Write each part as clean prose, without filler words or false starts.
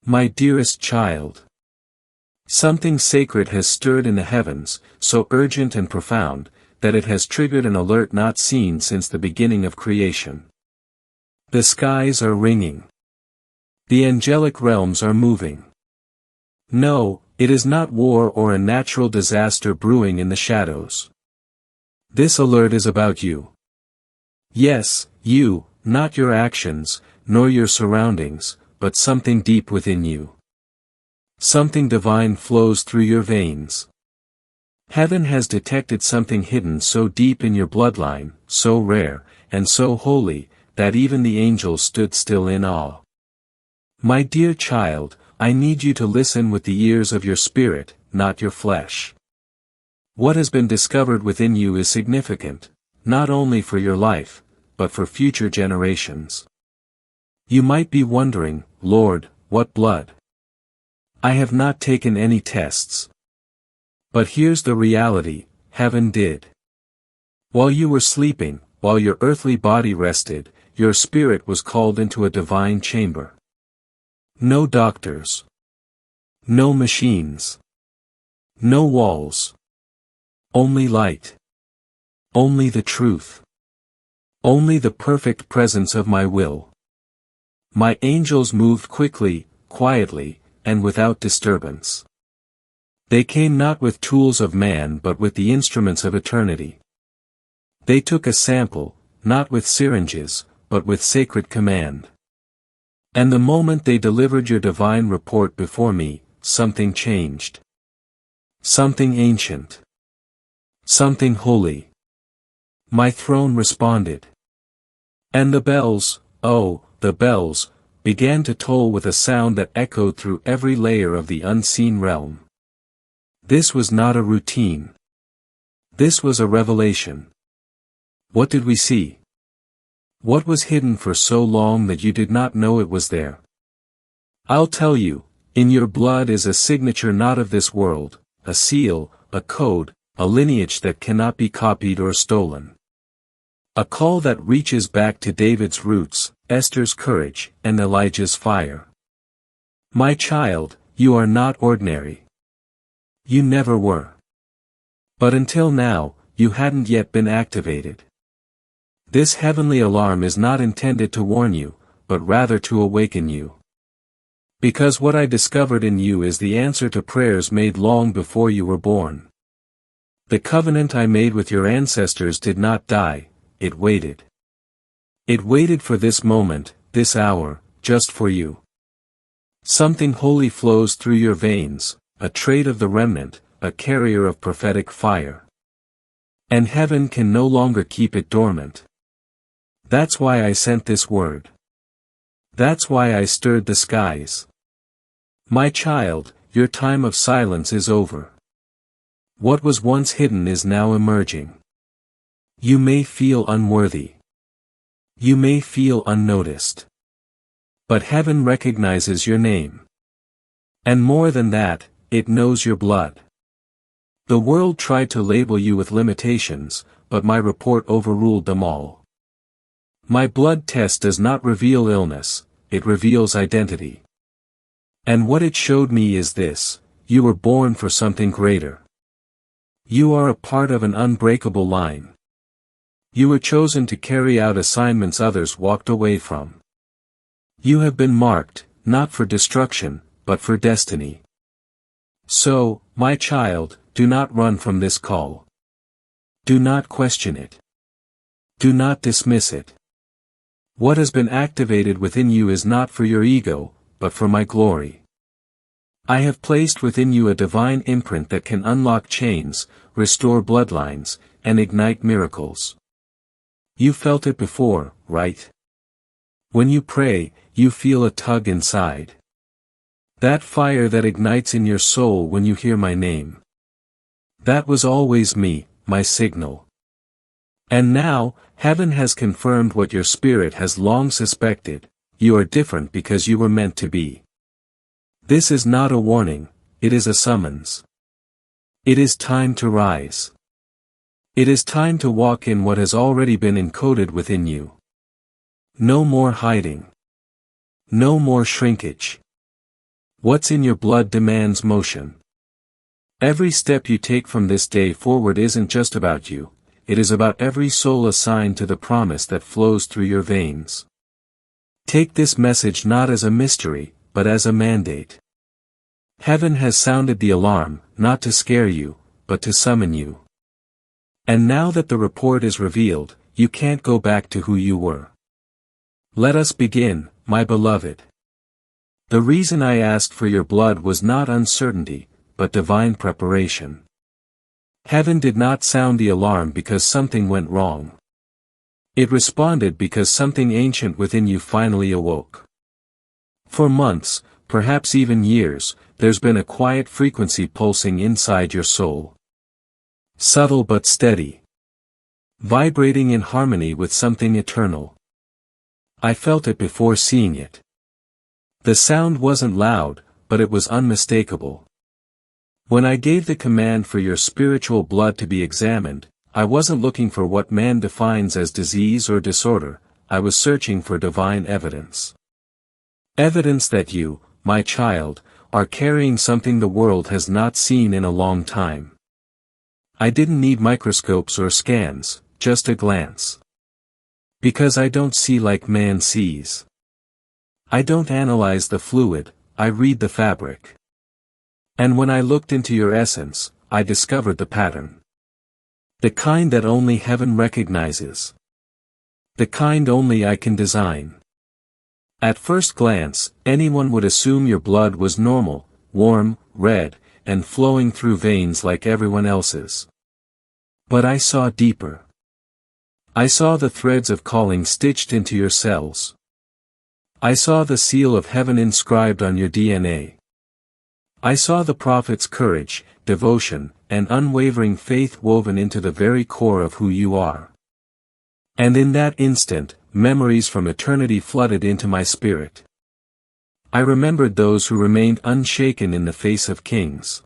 My dearest child. Something sacred has stirred in the heavens, so urgent and profound, that it has triggered an alert not seen since the beginning of creation. The skies are ringing. The angelic realms are moving. No, it is not war or a natural disaster brewing in the shadows. This alert is about you. Yes, you, not your actions, nor your surroundings, but something deep within you. Something divine flows through your veins. Heaven has detected something hidden so deep in your bloodline, so rare, and so holy, that even the angels stood still in awe. My dear child, I need you to listen with the ears of your spirit, not your flesh. What has been discovered within you is significant, not only for your life, but for future generations. You might be wondering, Lord, what blood? I have not taken any tests. But here's the reality, heaven did. While you were sleeping, while your earthly body rested, your spirit was called into a divine chamber. No doctors. No machines. No walls. Only light. Only the truth. Only the perfect presence of my will. My angels moved quickly, quietly, and without disturbance. They came not with tools of man but with the instruments of eternity. They took a sample, not with syringes, but with sacred command. And the moment they delivered your divine report before me, something changed. Something ancient. Something holy. My throne responded. And the bells, oh, the bells, began to toll with a sound that echoed through every layer of the unseen realm. This was not a routine. This was a revelation. What did we see? What was hidden for so long that you did not know it was there? I'll tell you, in your blood is a signature not of this world, a seal, a code, a lineage that cannot be copied or stolen. A call that reaches back to David's roots, Esther's courage, and Elijah's fire. My child, you are not ordinary. You never were. But until now, you hadn't yet been activated. This heavenly alarm is not intended to warn you, but rather to awaken you. Because what I discovered in you is the answer to prayers made long before you were born. The covenant I made with your ancestors did not die, it waited. It waited for this moment, this hour, just for you. Something holy flows through your veins, a trait of the remnant, a carrier of prophetic fire. And heaven can no longer keep it dormant. That's why I sent this word. That's why I stirred the skies. My child, your time of silence is over. What was once hidden is now emerging. You may feel unworthy. You may feel unnoticed. But heaven recognizes your name. And more than that, it knows your blood. The world tried to label you with limitations, but my report overruled them all. My blood test does not reveal illness, it reveals identity. And what it showed me is this: you were born for something greater. You are a part of an unbreakable line. You were chosen to carry out assignments others walked away from. You have been marked, not for destruction, but for destiny. So, my child, do not run from this call. Do not question it. Do not dismiss it. What has been activated within you is not for your ego, but for my glory. I have placed within you a divine imprint that can unlock chains, restore bloodlines, and ignite miracles. You felt it before, right? When you pray, you feel a tug inside. That fire that ignites in your soul when you hear my name. That was always me, my signal. And now, heaven has confirmed what your spirit has long suspected: you are different because you were meant to be. This is not a warning, it is a summons. It is time to rise. It is time to walk in what has already been encoded within you. No more hiding. No more shrinkage. What's in your blood demands motion. Every step you take from this day forward isn't just about you, it is about every soul assigned to the promise that flows through your veins. Take this message not as a mystery, but as a mandate. Heaven has sounded the alarm, not to scare you, but to summon you. And now that the report is revealed, you can't go back to who you were. Let us begin, my beloved. The reason I asked for your blood was not uncertainty, but divine preparation. Heaven did not sound the alarm because something went wrong. It responded because something ancient within you finally awoke. For months, perhaps even years, there's been a quiet frequency pulsing inside your soul. Subtle but steady. Vibrating in harmony with something eternal. I felt it before seeing it. The sound wasn't loud, but it was unmistakable. When I gave the command for your spiritual blood to be examined, I wasn't looking for what man defines as disease or disorder, I was searching for divine evidence. Evidence that you, my child, are carrying something the world has not seen in a long time. I didn't need microscopes or scans, just a glance. Because I don't see like man sees. I don't analyze the fluid, I read the fabric. And when I looked into your essence, I discovered the pattern. The kind that only heaven recognizes. The kind only I can design. At first glance, anyone would assume your blood was normal, warm, red, and flowing through veins like everyone else's. But I saw deeper. I saw the threads of calling stitched into your cells. I saw the seal of heaven inscribed on your DNA. I saw the prophet's courage, devotion, and unwavering faith woven into the very core of who you are. And in that instant, memories from eternity flooded into my spirit. I remembered those who remained unshaken in the face of kings.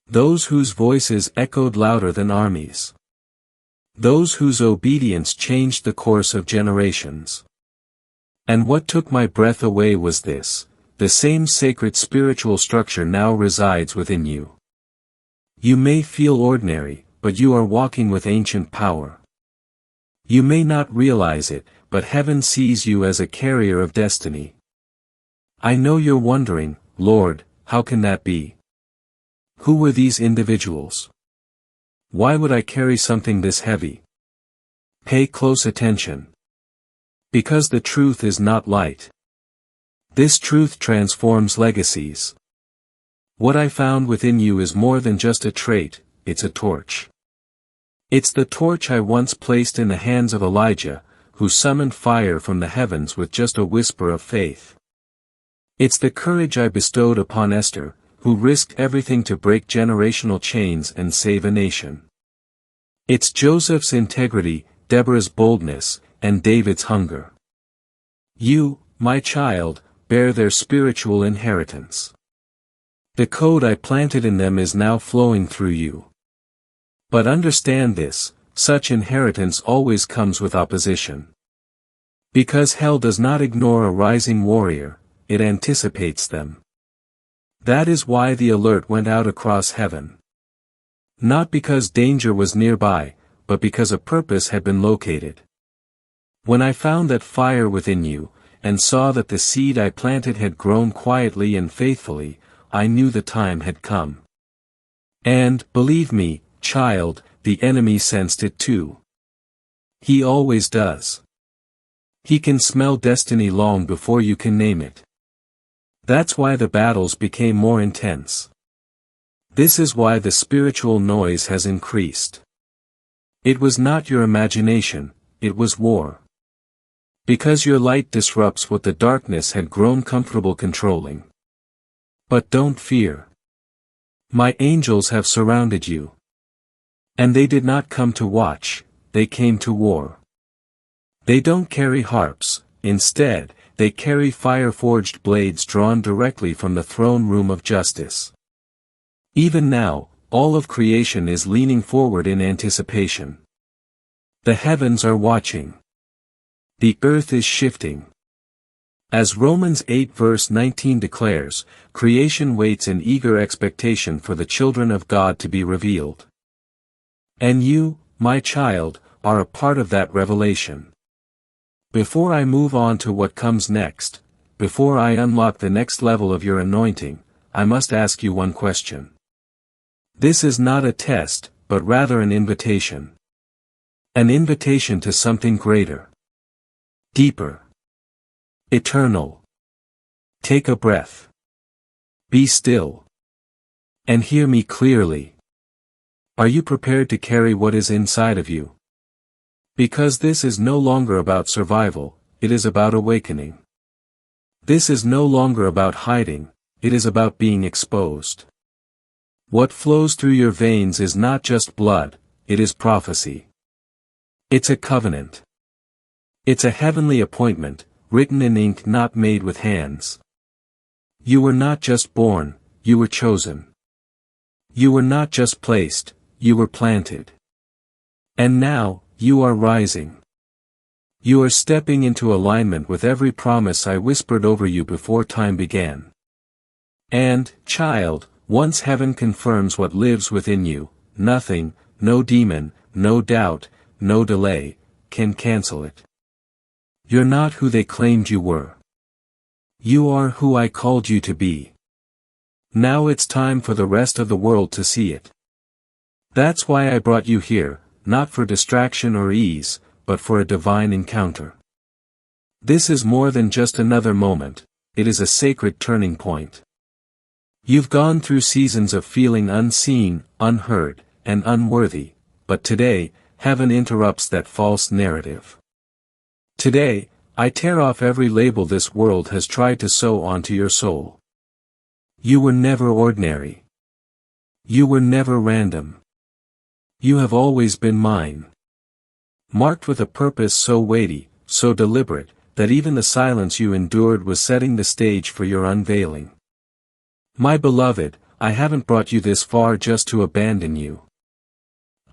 Those whose voices echoed louder than armies. Those whose obedience changed the course of generations. And what took my breath away was this: the same sacred spiritual structure now resides within you. You may feel ordinary, but you are walking with ancient power. You may not realize it, but heaven sees you as a carrier of destiny. I know you're wondering, Lord, how can that be? Who were these individuals? Why would I carry something this heavy? Pay close attention. Because the truth is not light. This truth transforms legacies. What I found within you is more than just a trait, it's a torch. It's the torch I once placed in the hands of Elijah, who summoned fire from the heavens with just a whisper of faith. It's the courage I bestowed upon Esther, who risked everything to break generational chains and save a nation. It's Joseph's integrity, Deborah's boldness, and David's hunger. You, my child, bear their spiritual inheritance. The code I planted in them is now flowing through you. But understand this, such inheritance always comes with opposition. Because hell does not ignore a rising warrior, it anticipates them. That is why the alert went out across heaven. Not because danger was nearby, but because a purpose had been located. When I found that fire within you, and saw that the seed I planted had grown quietly and faithfully, I knew the time had come. And, believe me, child, the enemy sensed it too. He always does. He can smell destiny long before you can name it. That's why the battles became more intense. This is why the spiritual noise has increased. It was not your imagination, it was war. Because your light disrupts what the darkness had grown comfortable controlling. But don't fear. My angels have surrounded you. And they did not come to watch, they came to war. They don't carry harps, instead, they carry fire-forged blades drawn directly from the throne room of justice. Even now, all of creation is leaning forward in anticipation. The heavens are watching. The earth is shifting. As Romans 8 verse 19 declares, creation waits in eager expectation for the children of God to be revealed. And you, my child, are a part of that revelation. Before I move on to what comes next, before I unlock the next level of your anointing, I must ask you one question. This is not a test, but rather an invitation. An invitation to something greater. Deeper. Eternal. Take a breath. Be still. And hear me clearly. Are you prepared to carry what is inside of you? Because this is no longer about survival, it is about awakening. This is no longer about hiding, it is about being exposed. What flows through your veins is not just blood, it is prophecy. It's a covenant. It's a heavenly appointment, written in ink not made with hands. You were not just born, you were chosen. You were not just placed, you were planted. And now, you are rising. You are stepping into alignment with every promise I whispered over you before time began. And, child, once heaven confirms what lives within you, nothing, no demon, no doubt, no delay, can cancel it. You're not who they claimed you were. You are who I called you to be. Now it's time for the rest of the world to see it. That's why I brought you here, not for distraction or ease, but for a divine encounter. This is more than just another moment, it is a sacred turning point. You've gone through seasons of feeling unseen, unheard, and unworthy, but today, heaven interrupts that false narrative. Today, I tear off every label this world has tried to sew onto your soul. You were never ordinary. You were never random. You have always been mine. Marked with a purpose so weighty, so deliberate, that even the silence you endured was setting the stage for your unveiling. My beloved, I haven't brought you this far just to abandon you.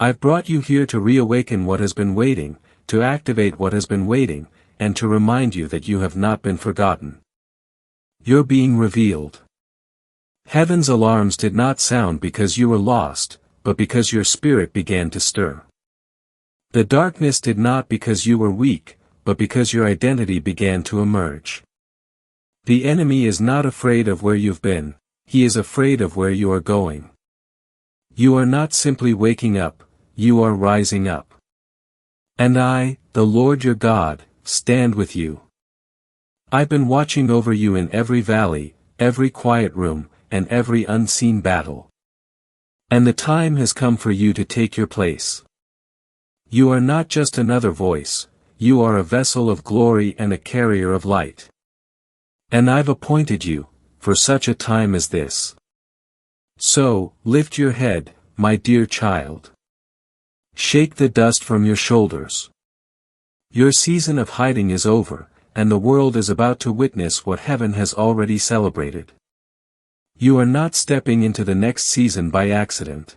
I've brought you here to reawaken what has been waiting, to activate what has been waiting, and to remind you that you have not been forgotten. You're being revealed. Heaven's alarms did not sound because you were lost, but because your spirit began to stir. The darkness did not because you were weak, but because your identity began to emerge. The enemy is not afraid of where you've been, he is afraid of where you are going. You are not simply waking up, you are rising up. And I, the Lord your God, stand with you. I've been watching over you in every valley, every quiet room, and every unseen battle. And the time has come for you to take your place. You are not just another voice, you are a vessel of glory and a carrier of light. And I've appointed you, for such a time as this. So, lift your head, my dear child. Shake the dust from your shoulders. Your season of hiding is over, and the world is about to witness what heaven has already celebrated. You are not stepping into the next season by accident.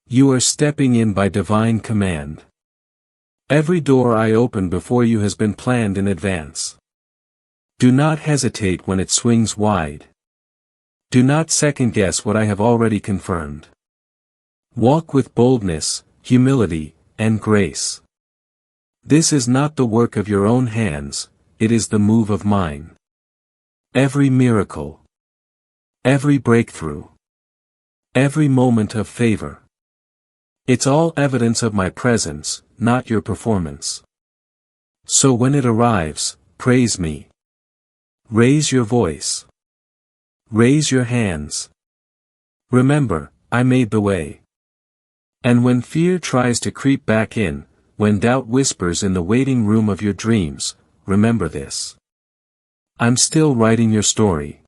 You are stepping in by divine command. Every door I open before you has been planned in advance. Do not hesitate when it swings wide. Do not second-guess what I have already confirmed. Walk with boldness, humility, and grace. This is not the work of your own hands, it is the move of mine. Every miracle, every breakthrough, every moment of favor. It's all evidence of my presence, not your performance. So when it arrives, praise me. Raise your voice. Raise your hands. Remember, I made the way. And when fear tries to creep back in, when doubt whispers in the waiting room of your dreams, remember this. I'm still writing your story.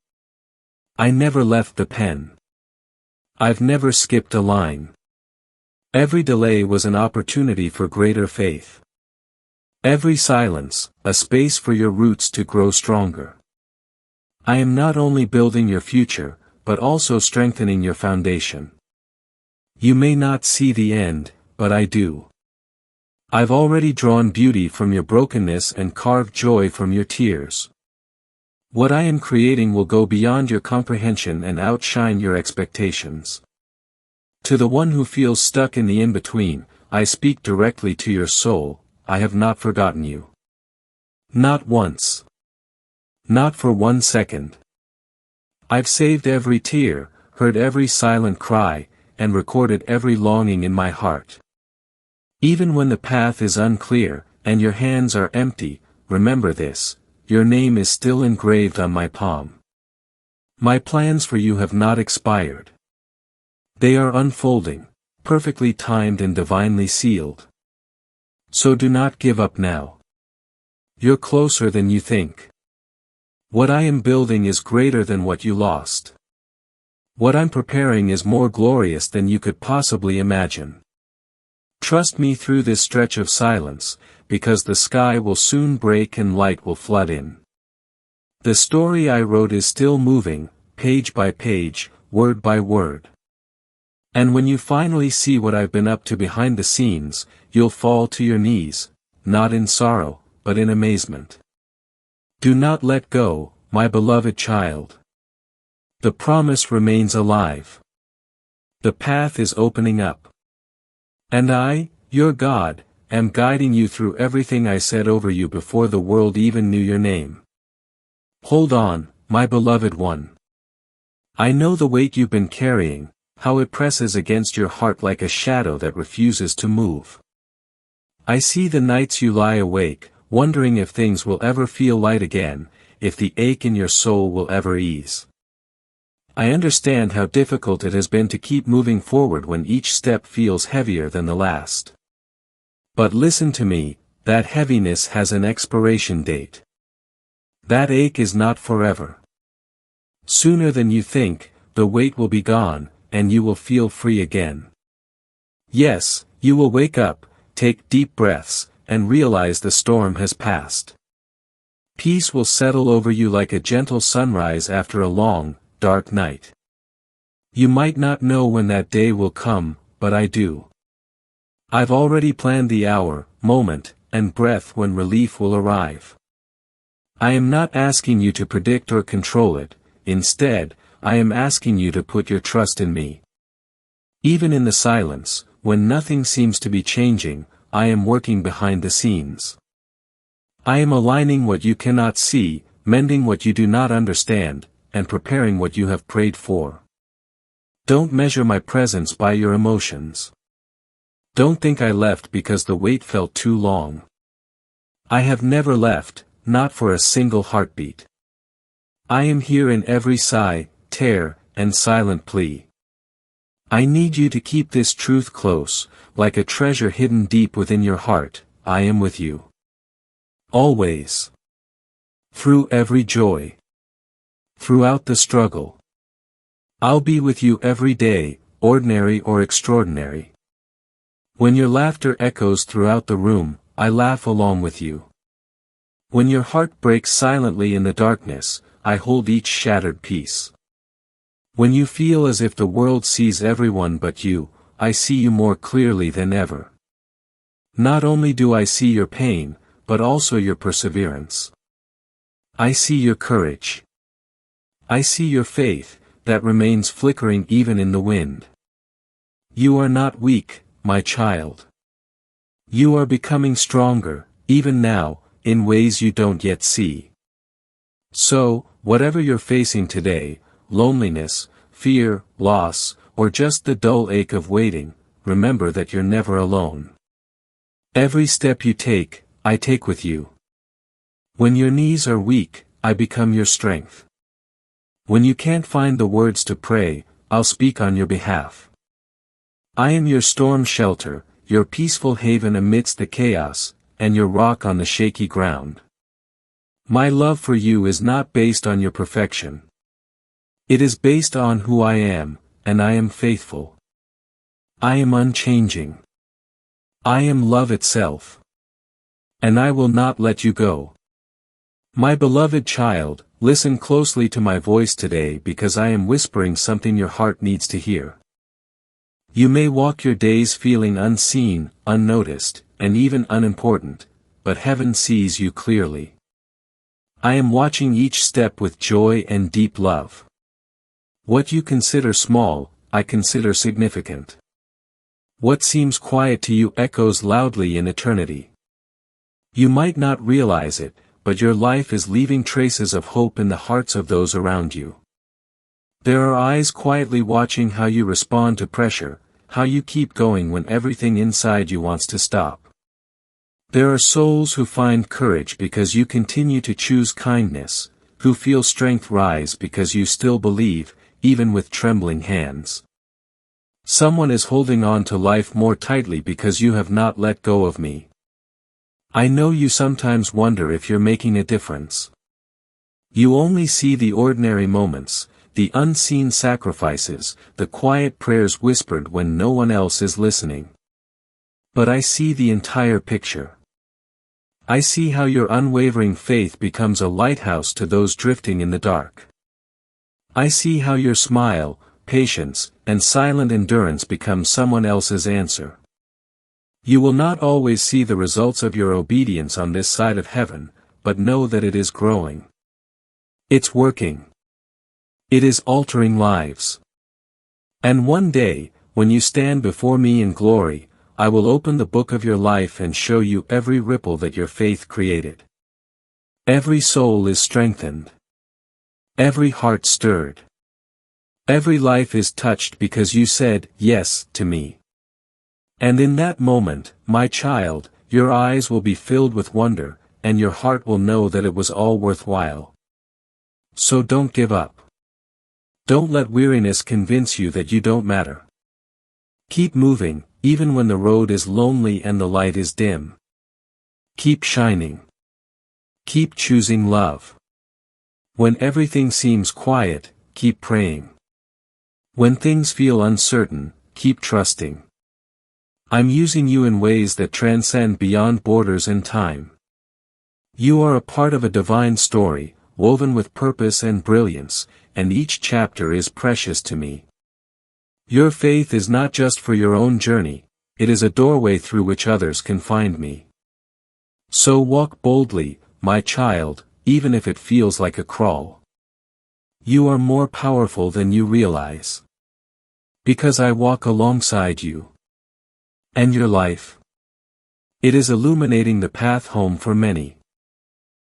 I never left the pen. I've never skipped a line. Every delay was an opportunity for greater faith. Every silence, a space for your roots to grow stronger. I am not only building your future, but also strengthening your foundation. You may not see the end, but I do. I've already drawn beauty from your brokenness and carved joy from your tears. What I am creating will go beyond your comprehension and outshine your expectations. To the one who feels stuck in the in-between, I speak directly to your soul. I have not forgotten you. Not once. Not for 1 second. I've saved every tear, heard every silent cry, and recorded every longing in my heart. Even when the path is unclear, and your hands are empty, remember this, your name is still engraved on my palm. My plans for you have not expired. They are unfolding, perfectly timed and divinely sealed. So do not give up now. You're closer than you think. What I am building is greater than what you lost. What I'm preparing is more glorious than you could possibly imagine. Trust me through this stretch of silence, because the sky will soon break and light will flood in. The story I wrote is still moving, page by page, word by word. And when you finally see what I've been up to behind the scenes, you'll fall to your knees, not in sorrow, but in amazement. Do not let go, my beloved child. The promise remains alive. The path is opening up. And I, your God, am guiding you through everything I said over you before the world even knew your name. Hold on, my beloved one. I know the weight you've been carrying, how it presses against your heart like a shadow that refuses to move. I see the nights you lie awake, wondering if things will ever feel light again, if the ache in your soul will ever ease. I understand how difficult it has been to keep moving forward when each step feels heavier than the last. But listen to me, that heaviness has an expiration date. That ache is not forever. Sooner than you think, the weight will be gone, and you will feel free again. Yes, you will wake up, take deep breaths, and realize the storm has passed. Peace will settle over you like a gentle sunrise after a long, dark night. You might not know when that day will come, but I do. I've already planned the hour, moment, and breath when relief will arrive. I am not asking you to predict or control it, instead, I am asking you to put your trust in me. Even in the silence, when nothing seems to be changing, I am working behind the scenes. I am aligning what you cannot see, mending what you do not understand, and preparing what you have prayed for. Don't measure my presence by your emotions. Don't think I left because the wait felt too long. I have never left, not for a single heartbeat. I am here in every sigh, tear, and silent plea. I need you to keep this truth close, like a treasure hidden deep within your heart. I am with you. Always. Through every joy. Throughout the struggle. I'll be with you every day, ordinary or extraordinary. When your laughter echoes throughout the room, I laugh along with you. When your heart breaks silently in the darkness, I hold each shattered piece. When you feel as if the world sees everyone but you, I see you more clearly than ever. Not only do I see your pain, but also your perseverance. I see your courage. I see your faith, that remains flickering even in the wind. You are not weak, my child. You are becoming stronger, even now, in ways you don't yet see. So, whatever you're facing today, loneliness, fear, loss, or just the dull ache of waiting, remember that you're never alone. Every step you take, I take with you. When your knees are weak, I become your strength. When you can't find the words to pray, I'll speak on your behalf. I am your storm shelter, your peaceful haven amidst the chaos, and your rock on the shaky ground. My love for you is not based on your perfection. It is based on who I am, and I am faithful. I am unchanging. I am love itself. And I will not let you go. My beloved child, listen closely to my voice today because I am whispering something your heart needs to hear. You may walk your days feeling unseen, unnoticed, and even unimportant, but heaven sees you clearly. I am watching each step with joy and deep love. What you consider small, I consider significant. What seems quiet to you echoes loudly in eternity. You might not realize it, but your life is leaving traces of hope in the hearts of those around you. There are eyes quietly watching how you respond to pressure, how you keep going when everything inside you wants to stop. There are souls who find courage because you continue to choose kindness, who feel strength rise because you still believe, even with trembling hands. Someone is holding on to life more tightly because you have not let go of me. I know you sometimes wonder if you're making a difference. You only see the ordinary moments, the unseen sacrifices, the quiet prayers whispered when no one else is listening. But I see the entire picture. I see how your unwavering faith becomes a lighthouse to those drifting in the dark. I see how your smile, patience, and silent endurance become someone else's answer. You will not always see the results of your obedience on this side of heaven, but know that it is growing. It's working. It is altering lives. And one day, when you stand before me in glory, I will open the book of your life and show you every ripple that your faith created. Every soul is strengthened. Every heart stirred. Every life is touched because you said yes to me. And in that moment, my child, your eyes will be filled with wonder, and your heart will know that it was all worthwhile. So don't give up. Don't let weariness convince you that you don't matter. Keep moving, even when the road is lonely and the light is dim. Keep shining. Keep choosing love. When everything seems quiet, keep praying. When things feel uncertain, keep trusting. I'm using you in ways that transcend beyond borders and time. You are a part of a divine story, woven with purpose and brilliance, and each chapter is precious to me. Your faith is not just for your own journey, it is a doorway through which others can find me. So walk boldly, my child, even if it feels like a crawl. You are more powerful than you realize. Because I walk alongside you. And your life? It is illuminating the path home for many.